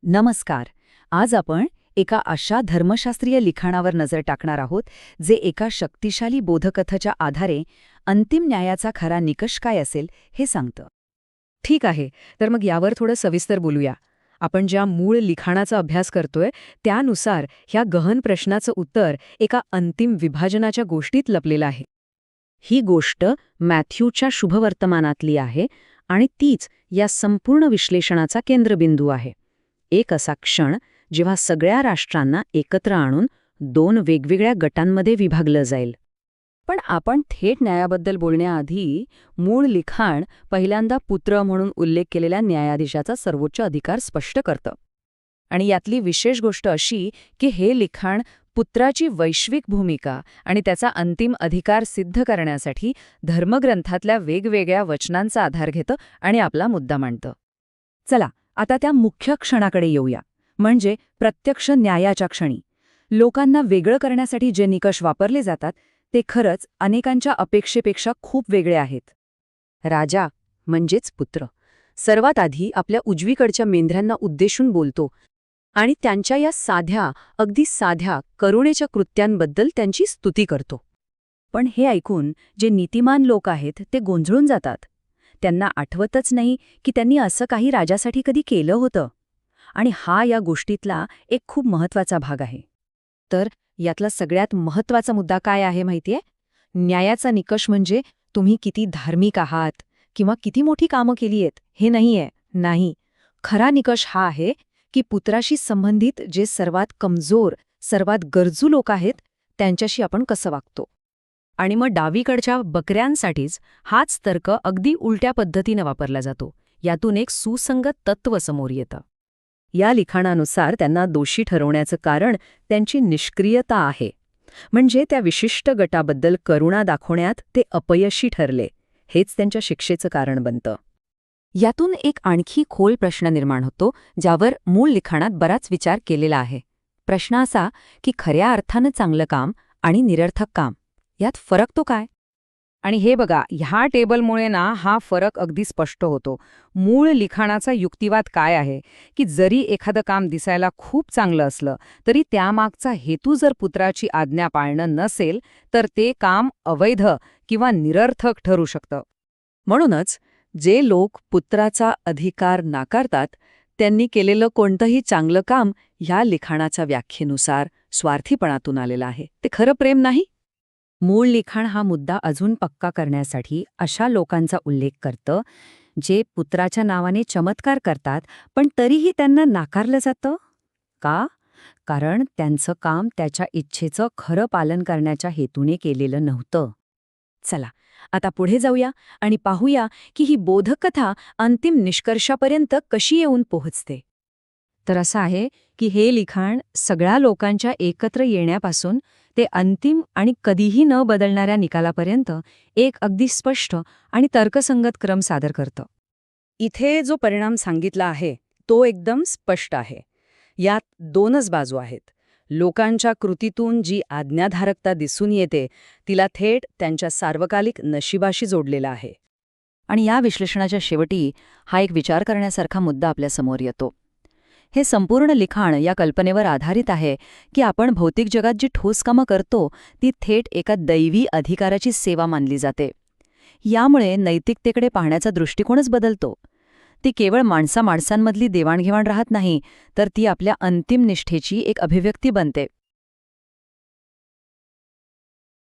नमस्कार. आज आपण एका अशा धर्मशास्त्रीय लिखाणावर नजर टाकणार आहोत जे एका शक्तिशाली बोधकथेच्या आधारे अंतिम न्यायाचा खरा निकष काय असेल हे सांगतं. ठीक आहे, तर मग यावर थोडं सविस्तर बोलूया. आपण ज्या मूळ लिखाणाचा अभ्यास करतोय त्यानुसार ह्या गहन प्रश्नाचं उत्तर एका अंतिम विभाजनाच्या गोष्टीत लपलेलं आहे. ही गोष्ट मॅथ्यूच्या शुभवर्तमानातली आहे आणि तीच या संपूर्ण विश्लेषणाचा केंद्रबिंदू आहे. एक असा क्षण जेव्हा सगळ्या राष्ट्रांना एकत्र आणून दोन वेगवेगळ्या गटांमध्ये विभागलं जाईल. पण आपण थेट न्यायाबद्दल बोलण्याआधी मूळ लिखाण पहिल्यांदा पुत्र म्हणून उल्लेख केलेल्या न्यायाधीशाचा सर्वोच्च अधिकार स्पष्ट करतं. आणि यातली विशेष गोष्ट अशी की हे लिखाण पुत्राची वैश्विक भूमिका आणि त्याचा अंतिम अधिकार सिद्ध करण्यासाठी धर्मग्रंथातल्या वेगवेगळ्या वचनांचा आधार घेतं आणि आपला मुद्दा मांडतं. चला आता त्या मुख्य क्षणाकडे येऊया, म्हणजे प्रत्यक्ष न्यायाच्या क्षणी. लोकांना वेगळं करण्यासाठी जे निकष वापरले जातात ते खरंच अनेकांच्या अपेक्षेपेक्षा खूप वेगळे आहेत. राजा म्हणजेच पुत्र सर्वात आधी आपल्या उजवीकडच्या मेंढ्यांना उद्देशून बोलतो आणि त्यांच्या या अगदी साध्या करुणेच्या कृत्यांबद्दल त्यांची स्तुती करतो. पण हे ऐकून जे नीतिमान लोक आहेत ते गोंधळून जातात. त्यांना आठवतच नाही की त्यांनी असं काही राजासाठी कधी केलं होतं. आणि हा या गोष्टीतला एक खूप महत्त्वाचा भाग आहे. तर यातला सगळ्यात महत्त्वाचा मुद्दा काय आहे माहितीये? न्यायाचा निकष म्हणजे तुम्ही किती धार्मिक आहात किंवा किती मोठी कामं केली आहेत हे नाहीये. नाही, खरा निकष हा आहे की पुत्राशी संबंधित जे सर्वात कमजोर, सर्वात गरजू लोक आहेत त्यांच्याशी आपण कसं वागतो. आणि मग डावीकडच्या बकऱ्यांसाठीच हाच तर्क अगदी उलट्या पद्धतीनं वापरला जातो. यातून एक सुसंगत तत्त्व समोर येतं. या लिखाणानुसार त्यांना दोषी ठरवण्याचं कारण त्यांची निष्क्रियता आहे. म्हणजे त्या विशिष्ट गटाबद्दल करुणा दाखवण्यात ते अपयशी ठरले, हेच त्यांच्या शिक्षेचं कारण बनतं. यातून एक आणखी खोल प्रश्न निर्माण होतो ज्यावर मूळ लिखाणात बराच विचार केलेला आहे. प्रश्न असा की खऱ्या अर्थानं चांगलं काम आणि निरर्थक काम यात फरक तो काय? आणि हे बघा, ह्या टेबलमुळे ना हा फरक अगदी स्पष्ट होतो. मूळ लिखाणाचा युक्तिवाद काय आहे की जरी एखादं काम दिसायला खूप चांगलं असलं तरी त्यामागचा हेतू जर पुत्राची आज्ञा पाळणं नसेल तर ते काम अवैध किंवा निरर्थक ठरू शकतं. म्हणूनच जे लोक पुत्राचा अधिकार नाकारतात त्यांनी केलेलं कोणतंही चांगलं काम ह्या लिखाणाच्या व्याख्येनुसार स्वार्थीपणातून आलेलं आहे. ते खरं प्रेम नाही. मूळ लिखाण हा मुद्दा अजून पक्का करण्यासाठी अशा लोकांचा उल्लेख करतं जे पुत्राच्या नावाने चमत्कार करतात पण तरीही त्यांना नाकारलं जातं. का? कारण त्यांचं काम त्याच्या इच्छेचं खरं पालन करण्याच्या हेतूने केलेलं नव्हतं. चला आता पुढे जाऊया आणि पाहूया की ही बोधकथा अंतिम निष्कर्षापर्यंत कशी येऊन पोहोचते. तर असं आहे की हे लिखाण सगळ्या लोकांच्या एकत्र येण्यापासून ते अंतिम आणि कधीही न बदलणाऱ्या निकालापर्यंत एक अगदी स्पष्ट आणि तर्कसंगत क्रम सादर करतं. इथे जो परिणाम सांगितला आहे तो एकदम स्पष्ट आहे. यात दोनच बाजू आहेत. लोकांच्या कृतीतून जी आज्ञाधारकता दिसून येते तिला थेट त्यांच्या सार्वकालिक नशिबाशी जोडलेला आहे. आणि या विश्लेषणाच्या शेवटी हा एक विचार करण्यासारखा मुद्दा आपल्यासमोर येतो. हे संपूर्ण लिखाण या कल्पनेवर आधारित आहे की आपण भौतिक जगात जी ठोस कामं करतो ती थेट एका दैवी अधिकाराची सेवा मानली जाते. यामुळे नैतिकतेकडे पाहण्याचा दृष्टिकोनच बदलतो. ती केवळ माणसामाणसांमधली देवाणघेवाण राहत नाही तर ती आपल्या अंतिम निष्ठेची एक अभिव्यक्ती बनते.